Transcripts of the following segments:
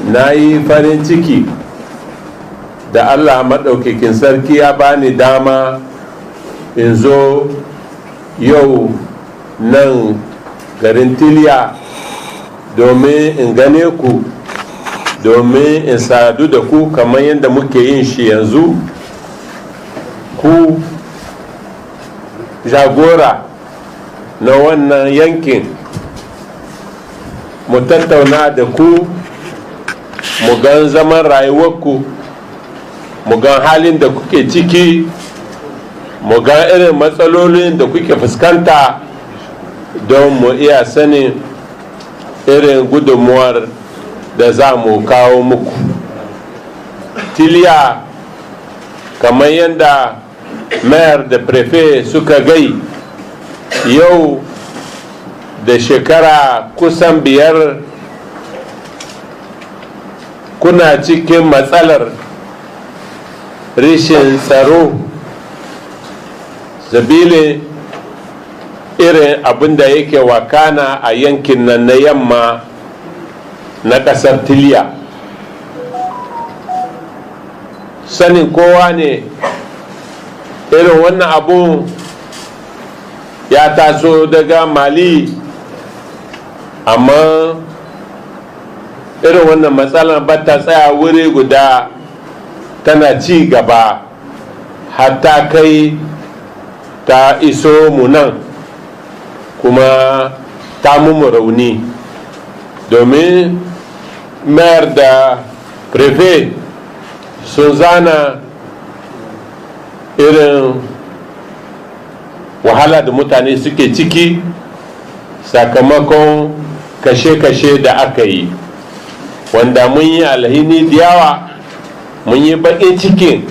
na yi farin ciki da Allah maɗaukakin sarki ya bani dama in zo yau nan garin Tiliya domin in gane ku, domin in sadu da ku kamar yadda muke yin shi yanzu. Ku jagora na wannan yankin, mu tattauna da ku, mu gan zaman rayuwarku, mu gan halin da kuke ciki, mu gan irin matsalolin da kuke fuskanta, don mu iya sanin irin gudunmuwar da za mu kawo muku. Tiliya, kamar yadda mayar da prefe suka gai, yau da shekara kusan 5 kuna cikin matsalar rishin tsaro, sabili irin abin da yake wakana a yankin nan na yamma na ƙasar Tiliya. Sanin kowa ne irin wannan abu ya taso daga Mali, amma irin wannan matsalar ba ta tsaya wuri guda, tana ci gaba hatta kai ta iso mu nan, kuma ta mumu rauni, domin mayar da prefe sun zana irin wahala da mutane suke ciki sakamakon kashe-kashe da aka yi, wanda mun yi alhini da yawa, mun yi baƙin cikin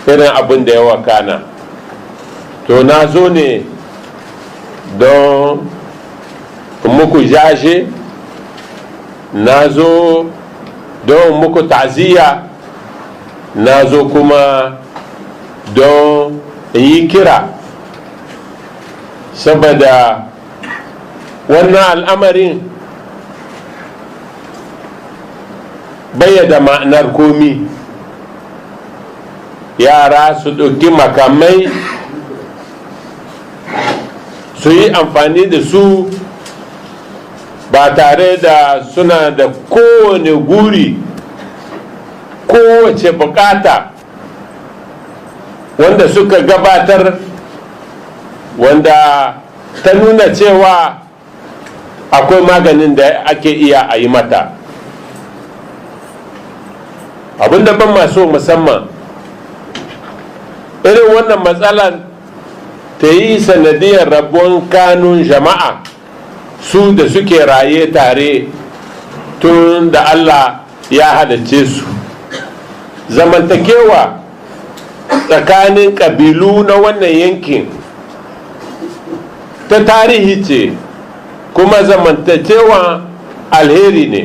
irin abin da ya wakana. To na zo ne don muku jaje, na zo don muku ta'aziyya, na zo kuma don yi kira, saboda wannan al'amarin bayyada ma'anar komi. Yara su ɗauki makamai su yi amfani da su ba tare da suna da kowane guri, kowace bukata wanda suka gabatar, wanda ta nuna cewa akwai maganin da ake iya a yi mata. Abinda ban maso musamman irin wannan matsalar ta yi sanadiyar rabuwan kanun jama'a, su da suke raye tare tun da Allah ya halicce su. Zamantakewa tsakanin ƙabilu na wannan yankin ta tarihi ce, kuma zamantakewa alheri ne,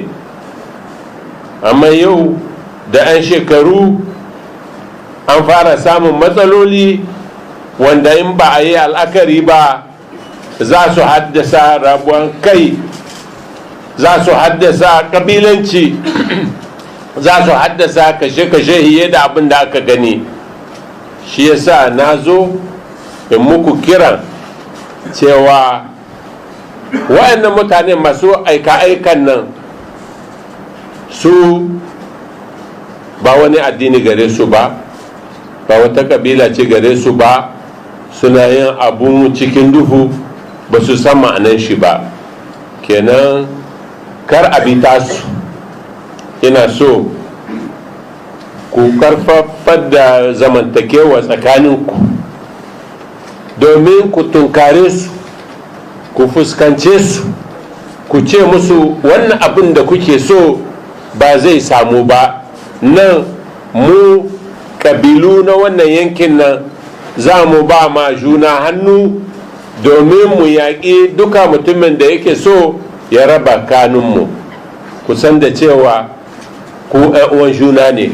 amma yau da 'yan shekaru an fara samun matsaloli wanda in ba a yi al'akari ba za su haddasa rabuwan kai, za su haddasa kabilanci, za su haddasa kashe-kashe hiye da abin da aka gani. Shi yasa na zo in muku kiran cewa waɗannan mutane masu aika-aikan nan su ba wani addini gare su ba wata kabila ce gare su ba, suna yin abu cikin duhu, ba su san ma'anan shi ba. Kenan kar a bi tasu. Ina so ku karfafar da zamantakewa tsakaninku, domin ku tunkare su, ku fuskance su, ku ce musu wannan abin da kuke so ba zai samu ba. Nan mu kabilu na wannan yankin nan za mu ba ma juna hannu domin mu yaƙi duka mutumin da yake so ya raba kanunmu. Kusan da cewa ku uwan juna ne,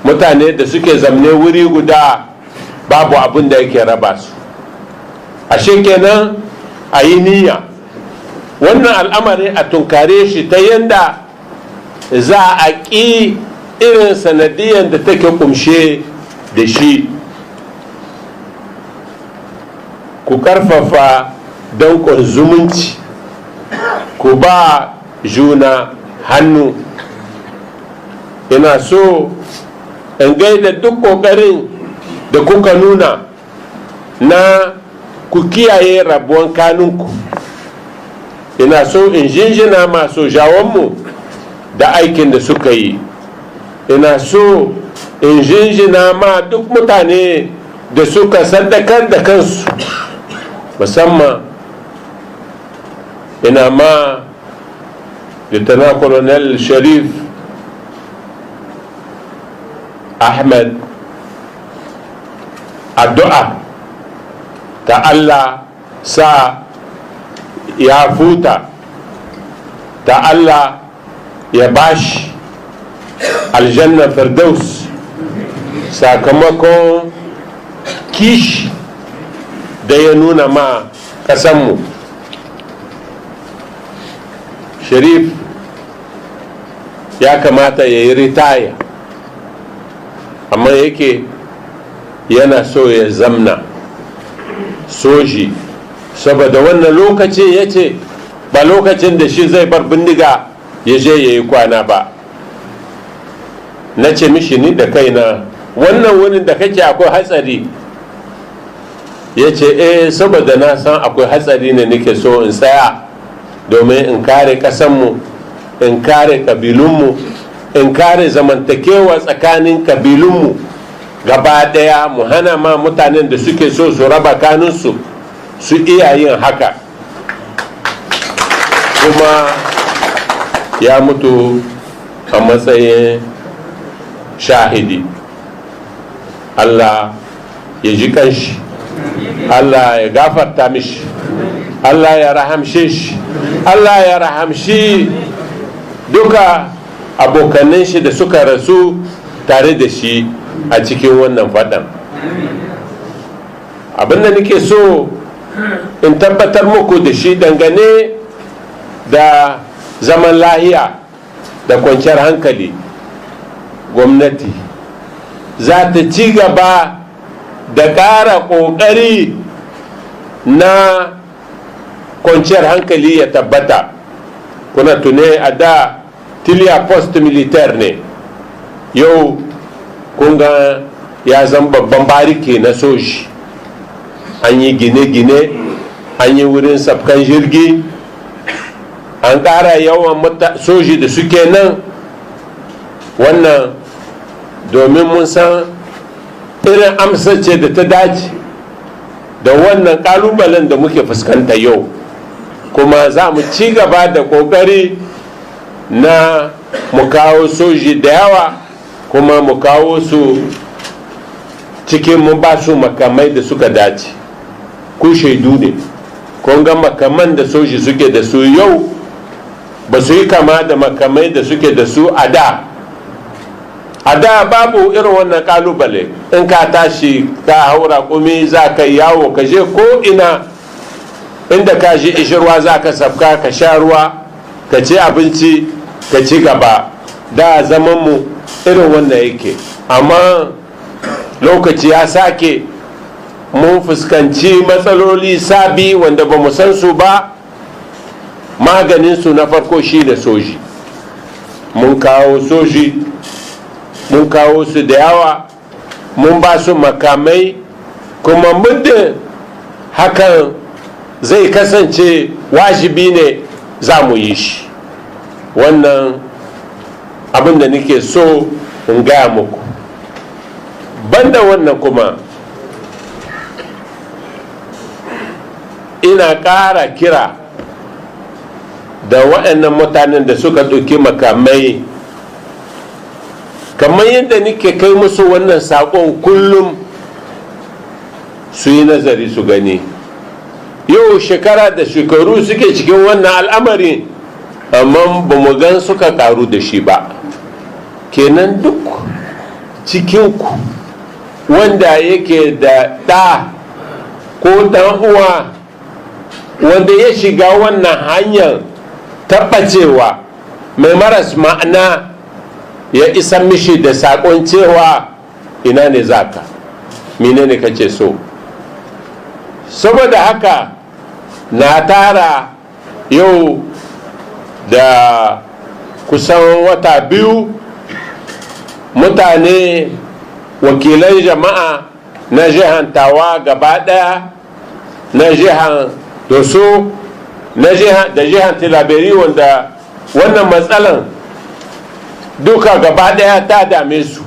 mutane da suke zamne wuri guda babu abin da yake raba su. Ashe kenan a yi niyya wannan al'amari a tunkare shi ta yanda za a ƙi irin sanadiyan da take kumshe da shi. Ku karfafa danƙon zumunci, ku ba juna hannu. Ina so in gaida duk ƙoƙarin da kuka nuna na ku kiyaye rabuwan kanunku. Ina so in jinjina masu jawonmu da aikin da suka yi. Ina so in jinjina ma duk mutane da suka sadakar da kansu, musamman ina ma Lieutenant Colonel Sharif Ahmed addu'a ta Allah sa ya futa, ta Allah ya bashi aljanna firdaus sakamakon kishi da ya nuna ma kasanmu. Sharif ya kamata ya yi ritaya, amma yake yana so ya zamna soji, saboda wannan lokacin ya ce ba lokacin da shi zai bar bindiga ya je ya yi kwana ba. Na ce mishi ni da kaina, wannan wurin da kake akwai hatsari. Ya ce saboda na san akwai hatsari ne nake so in tsaya domin in kare kasanmu, in kare kabilunmu, in kare zamantakewa tsakanin kabilunmu gaba daya, mu hana ma mutanen da suke so su raba kanunsu su iya yin haka. Kuma ya mutu a matsayin shahidi. Allah ya ji kanshi, Allah ya gafarta mishi, Allah ya rahamshe shi, Allah ya rahamshi duka abokanin shi da suka rasu tare da shi a cikin wannan faɗan. Abinda nake so in tabbatar muku da shi dangane da zaman lahiya da kwanciyar hankali, gwamnati za ta ci gaba da ƙara ƙoƙari na kwanciyar hankali ya tabbata. Kuna tune a da tiliya post militaire ne, yau kunga ya zan babban bariki na soji. An yi gine-gine, an yi wurin sabkan jirgi, an ƙara yawan soji da suke nan. Wannan domin mun san irin amsa ce da ta dace da wannan ƙalubalen da muke fuskanta yau, kuma za mu ci gaba da ƙoƙari na mu kawo soji da yawa, kuma mu kawo su cikin mun ba su makamai da suka dace. Ku shaidu ne, kun ga makaman da soji suke da su yau ba su yi kama da makamai da suke da su a da. A da babu irin wannan kalubale, in ka tashi ka haura kumi za ka yawo ka je ko ina inda ka ji ishirwa za ka sabka ka sha ruwa ka ci abinci ka ci gaba. Da zamanmu irin wannan yake, amma lokaci ya sake, mun fuskanci matsaloli sabi wanda ba mu san su ba. Maganinsu na farko shi da soji. Mun kawo soji, mun kawo su da yawa, mun ba su makamai, kuma muddin hakan zai kasance wajibi ne za mu yi shi. Wannan abin da nake so in gaya muku. Banda wannan kuma ina ƙara kira da waɗannan mutanen da suka ɗauki makamai, kamar yadda nake kai musu wannan saƙon kullum, su yi nazari su gani. Yau shekara da shekaru suke cikin wannan al'amari, amma ba mu gan suka ƙaru da shi ba. Kenan duk cikinku wanda yake da ɗa ko ɗan uwa wanda ya shiga wannan hanyar tabbacewa, mai maras ma'ana ya isa mishi da saƙon cewa ina ne za ka, mine ne kace so. Saboda haka na tara yau da kusan wata biyu mutane wakilan jama'a na jihar Tawa gaba daya, na jihar Doso, da jihar Tilaberi, wanda wannan matsalan duka gaba daya ta dame su.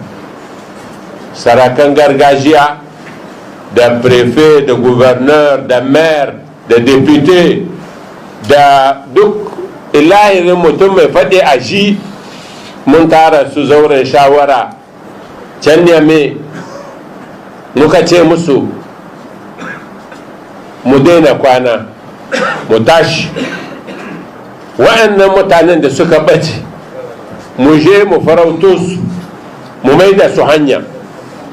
Sarakan gargajiya da prefet da gouverneur da maire da député da duk ilahirin mutum mai faɗi a shi mun tara su zauren shawara can ne muka ce musu mu daina kwana mu tashi, wa'annan mutanen da suka ɓace mu je mu farauto su mu mai da su hanya.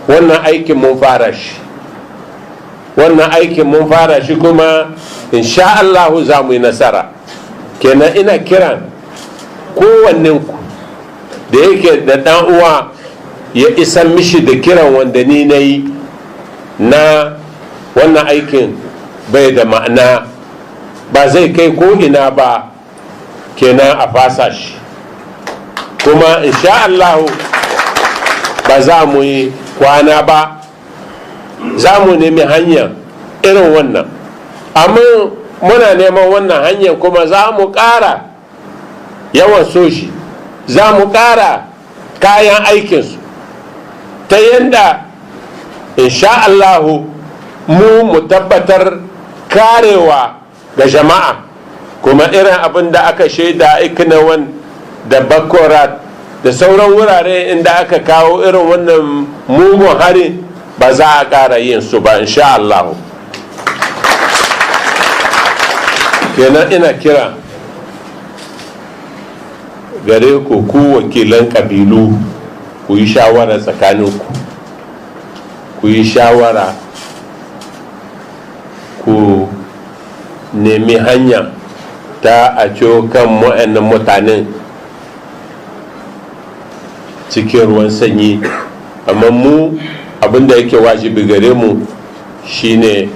Wannan aikin mun fara shi, kuma insha Allahu za mu yi nasara. Kenan ina kiran kowanninku da yake da ɗan uwa ya isa mishi da kiran wanda ni na yi na wannan aikin bai da ma'ana, ba zai kai ko ina ba, kenan a fasa shi. Kuma insha Allahu ba za mu yi kwana ba, za mu nemi hanya irin wannan. Amma muna neman wannan hanyar kuma za mu ƙara yawan soshi, za mu ƙara kayan aikinsu ta yadda insha Allahu mu tabbatar karewa ga jama'a. Kuma irin abin da aka shaida ikinawan da bakorat da sauran wurare inda aka kawo irin wannan mugun hari ba za a ƙara yin su ba insha Allahu. Kenan ina kira gare ku wakilan ƙabilu, ku yi shawara tsakaninku, ku yi shawara, ku nemi hanya ta a kan wa'annan mutanen cikin ruwan sanyi. Amma mu abinda yake wajibi gare mu shine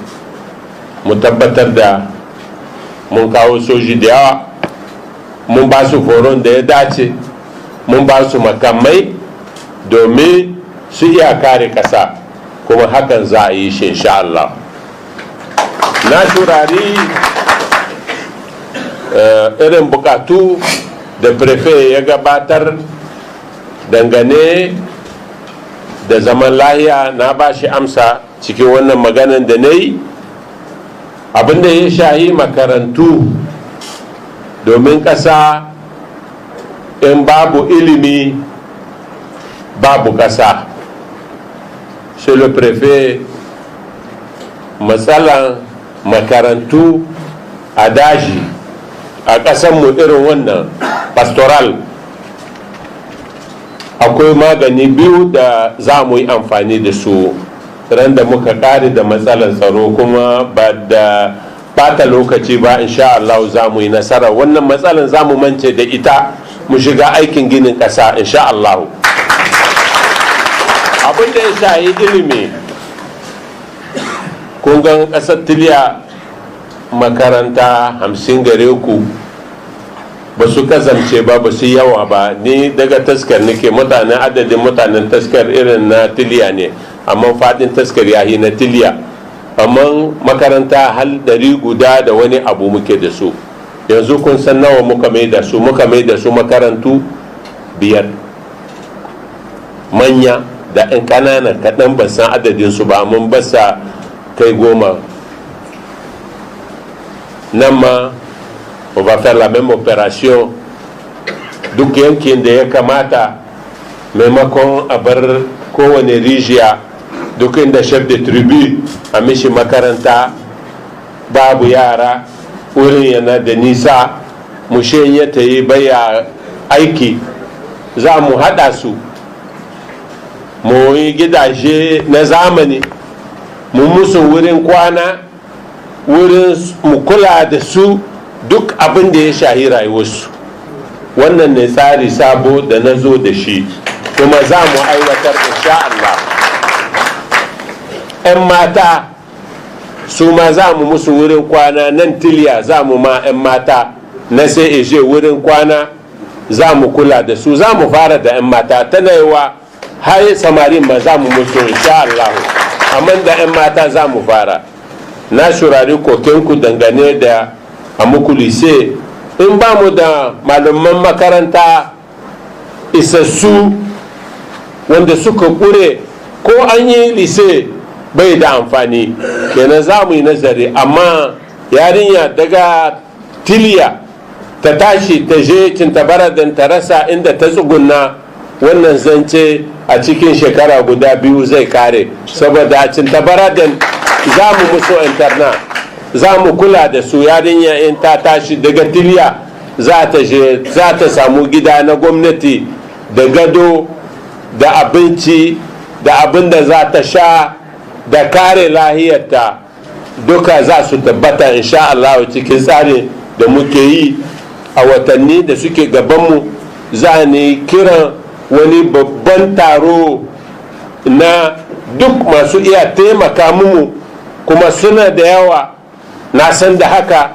mu tabbatar da mun kawo soji da yawa, mun ba su horon da ya dace, mun ba su makamai domin su iya kare kasa, kuma hakan za a yi shi insha Allah. Na turari irin bukatu da prefet ya gabatar dangane da zaman lahiya, na ba shi amsa cikin wannan maganan da na yi. Abinda ya shahi makarantu, domin ƙasa in babu ilimi babu ƙasa. Chez le préfet, matsalan makarantu a daji a ƙasanmu irin wannan pastoral, akwai magani biyu da za mu yi amfani da su ran da muka kare da matsalar tsaro, kuma ba da bata lokaci ba insha Allah za mu yi nasara. Wannan matsalar za mu mance da ita, mu shiga aikin ginin ƙasa insha Allah. Abin da ya shahi ilimi, kun ga ƙasar Tiliya makaranta 50 gare ku, ba su kazance ba su yawa ba. Ni daga taskar nake, mutanen adadin mutanen taskar irin na Tiliya ne, amma fadin taskar yahi na Tiliya. Amma makaranta hal 100 guda da wani abu muke da su. Yanzu kun san nawa muka mai da su makarantu 5, manya da 'yan ƙananan kaɗan ban san adadinsu ba, amma ba sa kai 10. Nan ma on va faire la même opération. Duk yankin da ya kamata, maimakon a bar kowane rijiya, duk inda chef de tribu a mishi makaranta, babu yara, wurin yana da nisa, mushen ya ta yi baya aiki, za mu haɗa su, mu yi gidaje na zamani, mu musu wurin kwana, wurin mu kula da su, duk abin da ya shahi rayuwarsu. wannan ne tsari sabo da na zo da shi kuma za mu aiwatar insha Allah. 'yan mata su ma za mu musu wurin kwana nan tiliya, za mu ma 'yan mata na sai ishe wurin kwana za mu kula da su. za mu fara da 'yan mata tana yiwa har samarin ma za mu musu insha Allah, amma da 'yan mata za mu fara. na shurari kokinku dangane da a muku lise, in ba mu da malaman makaranta isassu wanda suka kure ko an yi lise bai da amfani, kenan za mu yi nazari. amma yarinya daga tiliya ta tashi ta je cintabaradan ta rasa inda ta tsugunna, wannan zance a cikin shekara guda biyu zai kare, saboda cintabaradan za mu musu interna, za mu kula da su. yarinya in ta tashi daga tiliya za ta samu gida na gwamnati da gado da abinci da abin da za ta sha da kare lahiyarta, duka za su tabbata insha Allah cikin tsarin da muke yi a watanni da suke gabanmu. za ni kiran wani babban taro na duk masu iya taimaka mu, kuma suna da yawa, na san da haka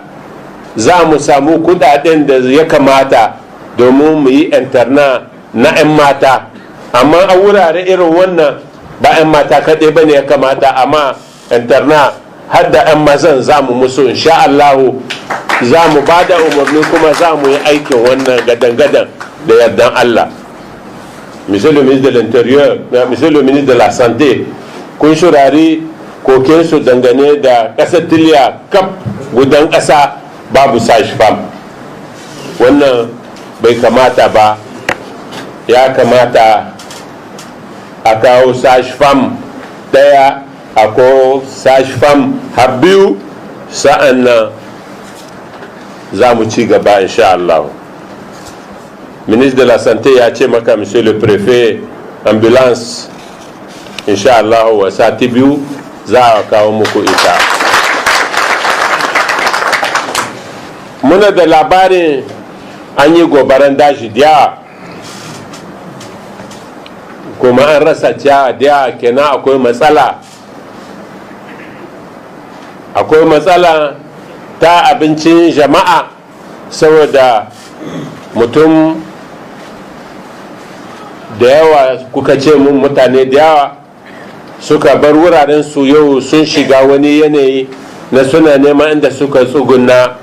za mu samu kudaden da ya kamata domin mu yi interna na 'yan mata. amma a wurare irin wannan ba 'yan mata kaɗai ba ne ya kamata, amma interna har da 'yan mazan za mu musu insha Allahu. za mu ba da umarni kuma za mu yi aikin wannan gadan-gadan da yardan Allah. Monsieur le ministre de l'Intérieur, Monsieur le ministre de la Santé, kun shurari kokensu dangane da ƙasar tiliya kaf gudan ƙasa babu sage femme. wannan bai kamata ba, ya kamata a kawo sage femme ɗaya, ako sage femme har biyu, sa'an nan za mu ci gaba insha Allah. ministre de la Santé ya ce maka monsieur le préfet, ambulance insha Allah wa sati biyu za a kawo muku ita. muna da labarin an yi gobaran daji diya, kuma an rasa ciyawa diya, kenan akwai matsala ta abincin jama'a, saboda mutum da yawa, kuka ce mun mutane da yawa suka bar wuraren su yau sun shiga wani yanayi na suna neman inda suka tsuguna.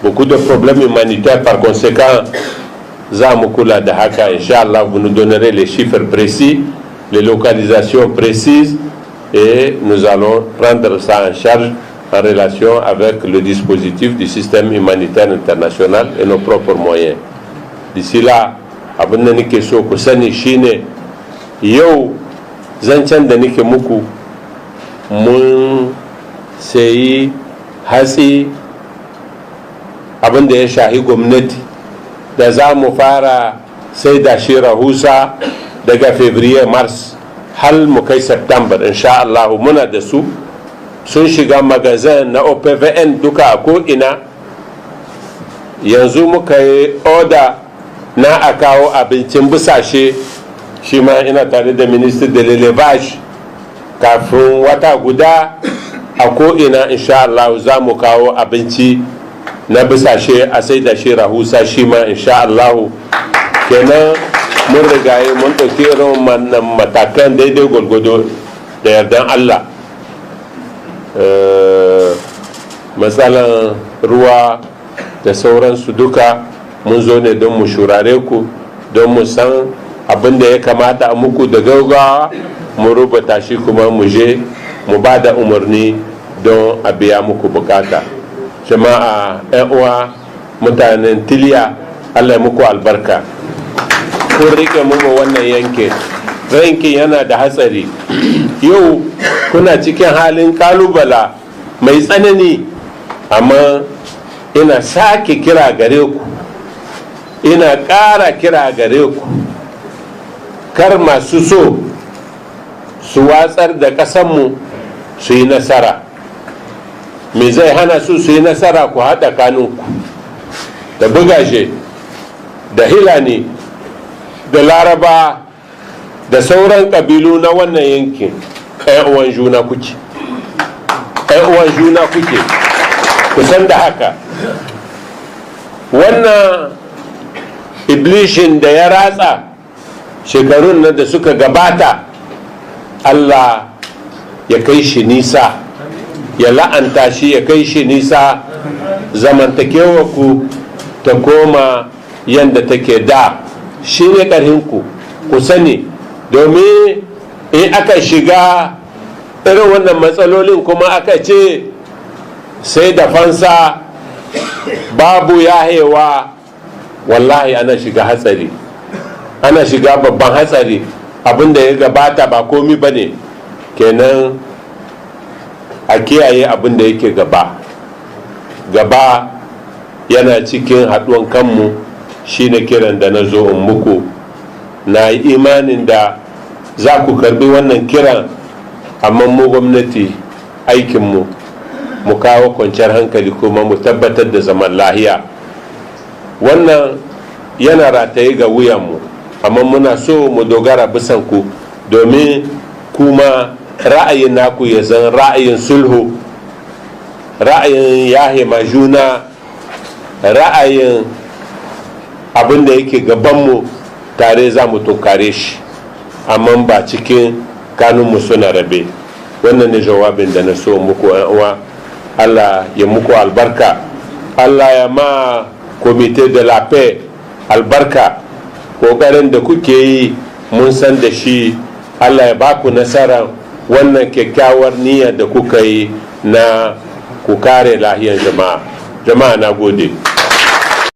beaucoup de problèmes humanitaires, par conséquent za mu kula da haka insha Allah. vous nous donnerez les chiffres précis, les localisations précises, et nous allons prendre ça en charge en relation avec le dispositif du système humanitaire international et nos propres moyens. d'ici là, abin da nake so ku sani shine yau zancen da nake muku, mun sayi hatsi, abin da ya shahi gwamnati, da za mu fara sai da shi rahusa daga fevrier mars hal mu kai september insha Allah. muna da su sun shiga magazin na opvn duka a ko'ina. yanzu muka yi oda na a kawo abincin busashe, shi ma ina tare da minister de l'élevage, kafin wata guda a ko'ina insha Allah za mu kawo abinci na busashe a sai da shi rahusa, shi ma insha Allah. kenan mun rigaye mun ɗauki irin wannan matakan daidai gwargwado da yardan Allah. matsalan ruwa da sauransu duka mun zo ne don mu shurare ku, don mu san abin da ya kamata a muku da gaugawa, mu rubuta shi kuma mu je mu ba da umarni don a biya muku bukata. jama'a 'yan uwa mutanen tiliya, Allah ya muku albarka. kun rike mu wannan yankin yana da hatsari. yau kuna cikin halin kalubala mai tsanani, amma ina sake kira gare ku, ina ƙara kira gare ku, kar masu so su watsar da ƙasanmu su yi nasara. me zai hana su yi nasara? ku haɗa kanunku da bugashe da hilani da laraba da sauran ƙabilu na wannan yankin uwan juna kuke, uwan juna kuke, kusan da haka. Wannan iblishin da ya ratsa shekarun nan da suka gabata, Allah ya kai shi nisa, ya la'anta shi, ya kai shi nisa, zamantakewa ku ta koma yadda take da. Shi ne ƙarhinku, ku sani, domin in aka shiga irin wannan matsalolin kuma aka ce sai da fansa babu yahewa, wallahi ana shiga hatsari, ana shiga babban hatsari. Abinda ya gabata ba komi ba ne, kenan a kiyaye abinda yake gaba. Gaba yana cikin haɗuwan kanmu, shine kiran da na zo in muku. Na yi imanin da za ku karbi wannan kiran, amma mu gwamnati aikinmu mu kawo kwanciyar hankali kuma mu tabbatar da zaman lahiya. Wannan yana rataye ga wuyanmu, amma muna so mu dogara bisan ku, domin kuma ra'ayin naku ya zan ra'ayin sulhu, ra'ayin yahima juna, ra'ayin abin da yake gabanmu tare za mu tunkare shi, amma ba cikin kanunmu suna rabe. Wannan ne jawabin da na so muku uwa. Allah ya muku albarka, Allah ya ma komite de la paix albarka. Kokarin da kuke yi mun san da shi, Allah ya ba ku nasara wannan kyakkyawar niyyar da kuka yi na ku kare lahiyar jama'a. Na gode.